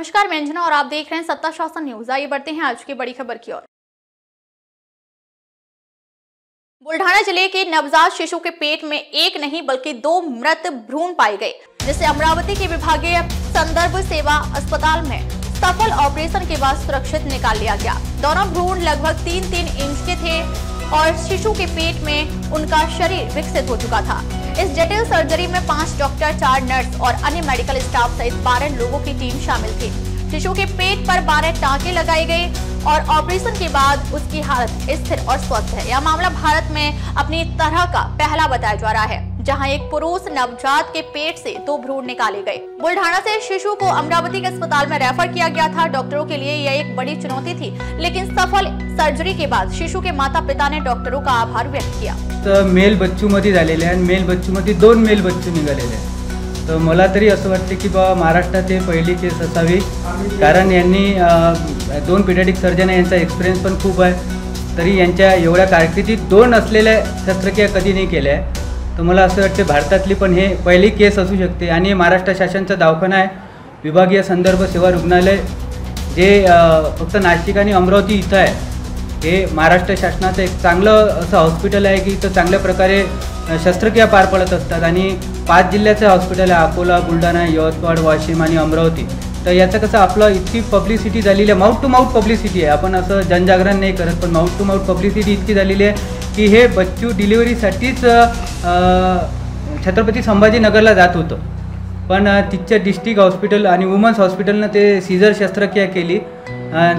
नमस्कार, मैं अंजना और आप देख रहे हैं सत्ता शासन न्यूज। आइए बढ़ते हैं आज की बड़ी खबर की ओर। बुल्ढाना जिले के नवजात शिशु के पेट में एक नहीं बल्कि 2 मृत भ्रूण पाए गए, जिसे अमरावती के विभागीय संदर्भ सेवा अस्पताल में सफल ऑपरेशन के बाद सुरक्षित निकाल लिया गया। दोनों भ्रूण लगभग 3-3 इंच के थे और शिशु के पेट में उनका शरीर विकसित हो चुका था। इस जटिल सर्जरी में 5 डॉक्टर, 4 नर्स और अन्य मेडिकल स्टाफ सहित 12 लोगों की टीम शामिल थी। शिशु के पेट पर 12 टांके लगाए गए और ऑपरेशन के बाद उसकी हालत स्थिर और स्वस्थ है। यह मामला भारत में अपनी तरह का पहला बताया जा रहा है, जहां एक पुरुष नवजात के पेट से 2 भ्रूण निकाले गए। बुल्ढाना से शिशु को अमरावती के अस्पताल में रेफर किया गया था। डॉक्टरों के लिए यह एक बड़ी चुनौती थी, लेकिन सफल सर्जरी के बाद शिशु के माता पिता ने डॉक्टरों का आभार व्यक्त किया। तर मेल बच्चूमध्ये झालेले आहे, मेल बच्चूमध्ये 2 मेल बच्चू निघालेले आहेत। तर मला तरी असं वाटते की बाबा महाराष्ट्रात हे पहिली केस असावी, कारण यांनी 2 पीडियाट्रिक सर्जन आहे, यांचा एक्सपिरियन्स पण खूप आहे। तरी यांच्या एवढ्या कारकिर्दीत 2 असलेल्या शस्त्रक्रिया कधी नाही केल्या आहे। तर मला असं वाटते भारतातली पण हे पहिली केस असू शकते आणि महाराष्ट्र शासनाचा दवाखाना आहे, विभागीय संदर्भ सेवा रुग्णालय, जे फक्त नाशिक आणि अमरावती इथं आहे। हे महाराष्ट्र शासनाचं एक चांगलं असं हॉस्पिटल आहे की इथं चांगल्या प्रकारे शस्त्रक्रिया पार पडत असतात आणि 5 जिल्ह्याचं हॉस्पिटल आहे, अकोला, बुलढाणा, यवतमाळ, वाशिम आणि अमरावती। तर याचं कसं आपलं इतकी पब्लिसिटी झालेली आहे, माउथ टू माउथ पब्लिसिटी आहे। आपण असं जनजागरण नाही करत, पण माउथ टू माउथ पब्लिसिटी इतकी झालेली आहे की हे बच्चू डिलिव्हरीसाठीच छत्रपती संभाजीनगरला जात होतं, पण तिथच्या डिस्ट्रिक्ट हॉस्पिटल आणि वुमन्स हॉस्पिटलनं ते सीझर शस्त्रक्रिया केली।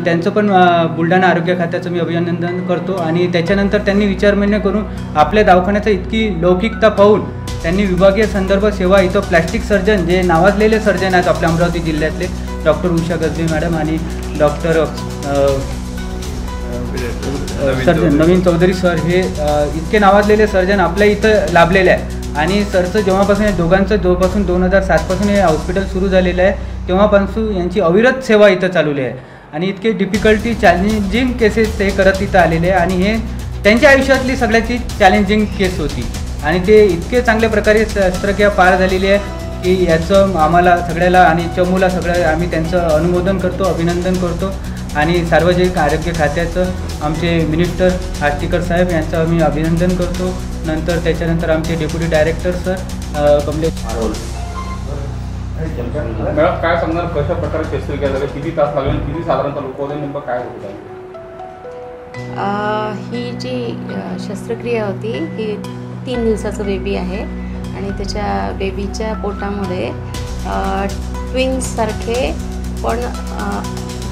त्यांचं पण बुलढाणा आरोग्य खात्याचं मी अभिनंदन करतो आणि त्याच्यानंतर त्यांनी विचारमंथन करून आपल्या दवाखान्याचं इतकी लौकिकता पाहून त्यांनी विभागीय संदर्भ सेवा इथं प्लॅस्टिक सर्जन, जे नावाजलेले सर्जन आहेत आपल्या अमरावती जिल्ह्यातले, डॉक्टर उषा गजबे मॅडम आणि डॉक्टर सर्जन नवीन चौधरी सर, हे इतके नावाजलेले सर्जन आपल्या इथं लाभलेले आहे। आणि सरचं जेव्हापासून या दोघांचं जोपासून 2007 पासून हे हॉस्पिटल सुरू झालेलं आहे, तेव्हापासून यांची अविरत सेवा इथं चालवली आहे आणि इतके डिफिकल्टी चॅलेंजिंग केसेस ते करत इथं आलेले आहे आणि हे त्यांच्या आयुष्यातली सगळ्याची चॅलेंजिंग केस होती आणि ते इतके चांगल्या प्रकारे शस्त्रक्रिया पार झालेली आहे की याचं आम्हाला सगळ्याला आणि चमूला सगळं आम्ही त्यांचं अनुमोदन करतो, अभिनंदन करतो आणि सार्वजनिक आरोग्य खात्याचं आमचे मिनिस्टर आष्टीकर साहेब यांचं आम्ही अभिनंदन करतो। नंतर त्याच्यानंतर आमचे deputy director sir Kamlesh. Madam काय सांगणार, कशा प्रकारे शस्त्रक्रिया झाली, किती तास लागले, किती साधारणतः लोक होते, नेमकं काय होतं? ही जी शस्त्रक्रिया होती ही 3 दिवसाचं बेबी आहे आणि त्याच्या बेबीच्या पोटामध्ये ट्विन्ससारखे पण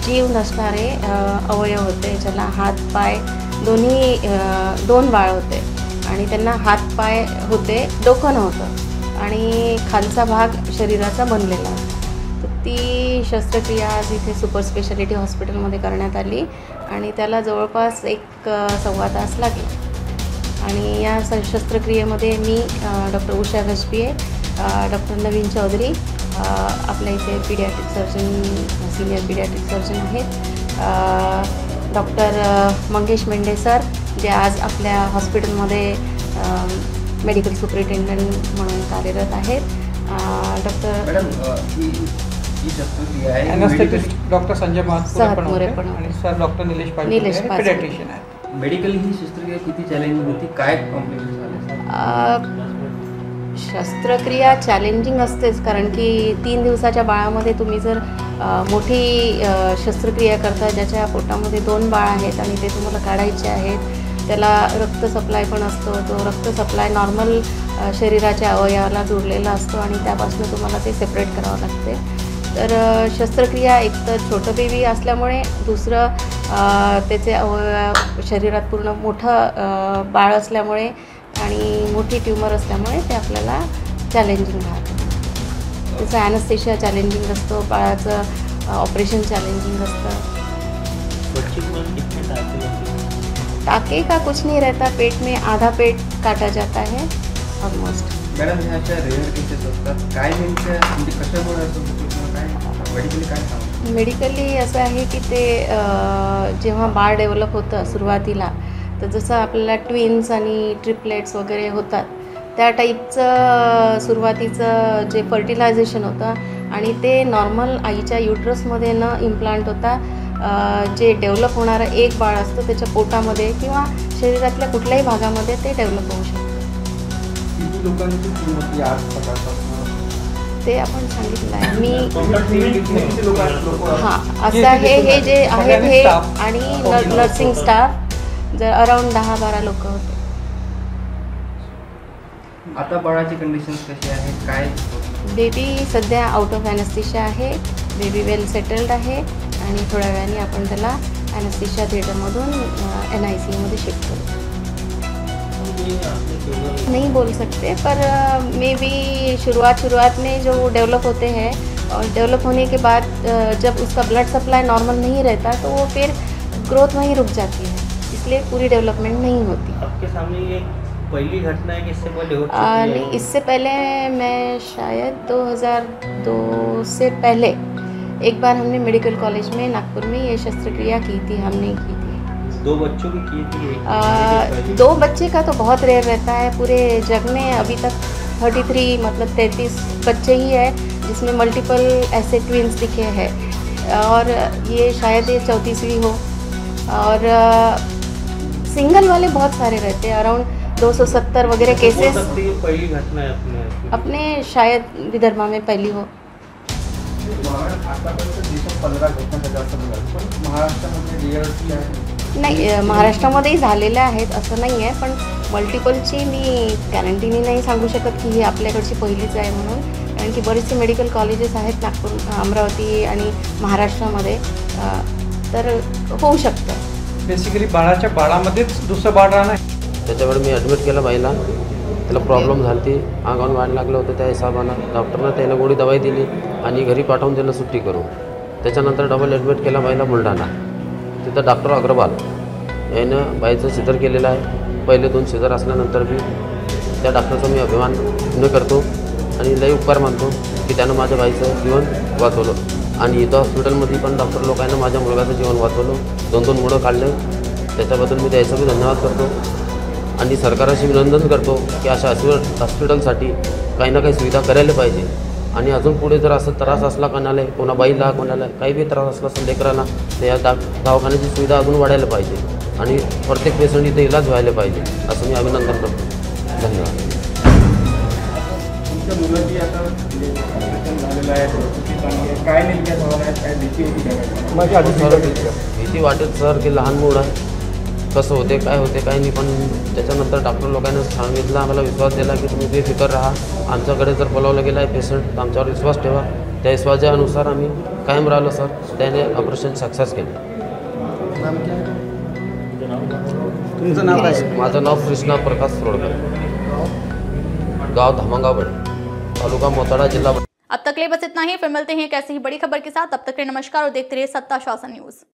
जीव नसणारे अवयव होते, ज्याला हात पाय दोन्ही 2 बाळ होते आणि त्यांना हात पाय होते, डोकं नव्हतं आणि खालचा भाग शरीराचा बनलेला। तर ती शस्त्रक्रिया आज इथे सुपर स्पेशालिटी हॉस्पिटलमध्ये करण्यात आली आणि त्याला जवळपास 1-1.25 तास लागले आणि या शस्त्रक्रियेमध्ये मी डॉक्टर उषा गजबे, डॉक्टर नवीन चौधरी, आपल्या इथे paediatric surgeon, senior paediatric surgeon आहेत, डॉक्टर मंगेश मेंढे सर, जे आज आपल्या हॉस्पिटलमध्ये मेडिकल सुपरिटेंडंट म्हणून कार्यरत आहेत, डॉक्टर डॉक्टर संजय मोरे पण आणि सर डॉक्टर निलेश पीडियाट्रिशियन आहेत। मेडिकल ही शस्त्रक्रिया किती चॅलेंजिंग होती, काय कॉम्प्लिकेशन झाले? शस्त्रक्रिया चॅलेंजिंग असतेच, कारण की 3 दिवसाच्या बाळामध्ये तुम्ही जर मोठी शस्त्रक्रिया करता, ज्याच्या पोटामध्ये 2 बाळ आहेत आणि ते तुम्हाला काढायचे आहेत, त्याला रक्त सप्लाय पण असतो, तो रक्त सप्लाय नॉर्मल शरीराच्या अवयवाला जोडलेला असतो आणि त्यापासून तुम्हाला ते सेपरेट करावं लागते। तर शस्त्रक्रिया एक तर छोटं बेबी असल्यामुळे, दुसरं त्याचे अवयव शरीरात पूर्ण मोठं बाळ असल्यामुळे आणि मोठी ट्यूमर असल्यामुळे ते आपल्याला चॅलेंजिंग राहतं। त्याचं ॲनेस्थेशिया चॅलेंजिंग असतो, बाळाचं ऑपरेशन चॅलेंजिंग असतं। टाके का कुछ नहीं रहता, पेट में आधा पेट काटा जाता है ऑलमोस्ट। मॅडम ह्याच्या रेअर केसेस असतात, काय नेमक्या म्हणजे कशामुळे असं होतं, काय मेडिकली काय सांगू? मेडिकली असं आहे की ते जेव्हा बाळ डेव्हलप होतं सुरुवातीला, तर जसं आपल्याला ट्विन्स आणि ट्रिपलेट्स वगैरे होतात त्या टाईपचं सुरुवातीचं जे फर्टिलायझेशन होतं आणि ते नॉर्मल आईच्या युट्रसमध्ये न इम्प्लांट होता जे डेव्हलप होणारं एक बाळ असतं त्याच्या पोटामध्ये किंवा शरीरातल्या कुठल्याही भागामध्ये ते डेव्हलप होऊ शकतं. किती लोकांची किंमत आज सकाळपासून ते आपण सांगितलं आहे. मी किती लोक हां असं आहे. हे जे आहेत हे आणि नर्सिंग स्टाफ जर अराऊंड 10-12 लोक होते. आता बाळाची कंडिशन्स कशी आहे, काय बेबी सध्या आउट ऑफ ॲनेस्थेशिया आहे. बेबी वेल सेटल्ड आहे आणि थोड्या वेळाने आपण त्याला ॲनेस्थेशिया थिएटरमधून NICU शिफ्ट करू. नहीं बोल सकते पर मे बी शुरुआत में जो डेवलप होते हैं और डेवलप होने के बाद जब उसका ब्लड सप्लाई नॉर्मल नहीं रहता तो वो फिर ग्रोथ वहीं रुक जाती है, इसलिए पूरी डेवलपमेंट नहीं होती. आपके सामने ये पहली घटना है कि इससे पहले हो चुकी नहीं, इससे पहले मैं शायद 2002 से पहले एक बार हमने मेडिकल कॉलेज में नागपुर में ये शस्त्रक्रिया की थी. हमने की थी 2 बच्चों की थी. 2 बच्चे का तो बहुत रेयर रहता है. पूरे जग में अभी तक 33 मतलब 33 बच्चे ही है जिसमें मल्टीपल ऐसे ट्विंस दिखे हैं और ये शायद ये 34वीं हो. और सिंगल वाले बहुत सारे रहते हैं, अराउंड 270 वगैरह केसेस. पहली घटना है अपने शायद विदर्भा में पहली हो. आतापर्यंत देशात 15 घटना जास्त मिळाल्या, पण महाराष्ट्रामध्ये रिअलिटी आहे. नाही, महाराष्ट्रामध्येही झालेल्या आहेत असं नाही आहे, पण मल्टिपलची मी गॅरंटीनी नाही सांगू शकत की ही आपल्याकडची पहिलीच आहे म्हणून. कारण की बरीचशी मेडिकल कॉलेजेस आहेत नागपूर, अमरावती आणि महाराष्ट्रामध्ये, तर होऊ शकतं. बेसिकली बाळामध्येच दुसरं बाळ राहणं. त्याच्यावर मी ॲडमिट केलं बाईला. त्याला प्रॉब्लेम झाली ती, अंगावर वाढ लागलं होतं. त्या हिशोबानं डॉक्टरनं त्याला गोळी दवाई दिली आणि घरी पाठवून दिलं सुट्टी करून. त्याच्यानंतर डबल ॲडमिट केला बाईला बुलढाणा. तिथं डॉक्टर अग्रवाल यानं बाईचं सिजर केलेलं आहे. पहिले 2 सिजर असल्यानंतर बी त्या डॉक्टरचा मी अभिमान करतो आणि लई उपकार मानतो की त्यानं माझ्या बाईचं जीवन वाचवलं. आणि इथं हॉस्पिटलमध्ये पण डॉक्टर लोकांना माझ्या मुलगाचं जीवन वाचवलं. 2 मुलं काढले. त्याच्याबद्दल मी त्याचा बी धन्यवाद करतो आणि सरकाराशी विनंती करतो की अशा हॉस्पिटलसाठी काही ना काही सुविधा करायला पाहिजे. आणि अजून पुढे जर असं त्रास असला कोणाला, कोणा बाईला, कोणाला काही बी त्रास असला असेल लेकरांना, तर या दवाखान्याची सुविधा अजून वाढायला पाहिजे आणि प्रत्येक पेशंट इथे इलाज व्हायला पाहिजे असं मी अभिनंदन करतो. धन्यवाद. तुमच्या मुलाची आता झालेलं आहे, काय नेमक्या सवाल काय भीती होती माझी भीती वाटेल सर की लहान मूल आहे, कसं होते काय होते काही नाही. पण त्याच्यानंतर डॉक्टर लोकांनी सांगितलं, आम्हाला विश्वास दिला की तुम्ही बेफिकर राहा. आमच्याकडे जर बोलावलं गेलं आहे पेशंट तर आमच्यावर विश्वास ठेवा. त्या विश्वासाच्या अनुसार आम्ही कायम राहिलो सर. त्याने ऑपरेशन सक्सेस केलं. तुमचं नाव काय? माझं नाव कृष्णा प्रकाश रोडकर, गाव धामंगावड, तालुका मोताळा, जिल्हा. अब तक ले बस इतना ही. फिर मिलते हैं एक ऐसी ही बड़ी खबर के साथ. तब तक के लिए नमस्कार और देखते रहिए सत्ता शासन न्यूज.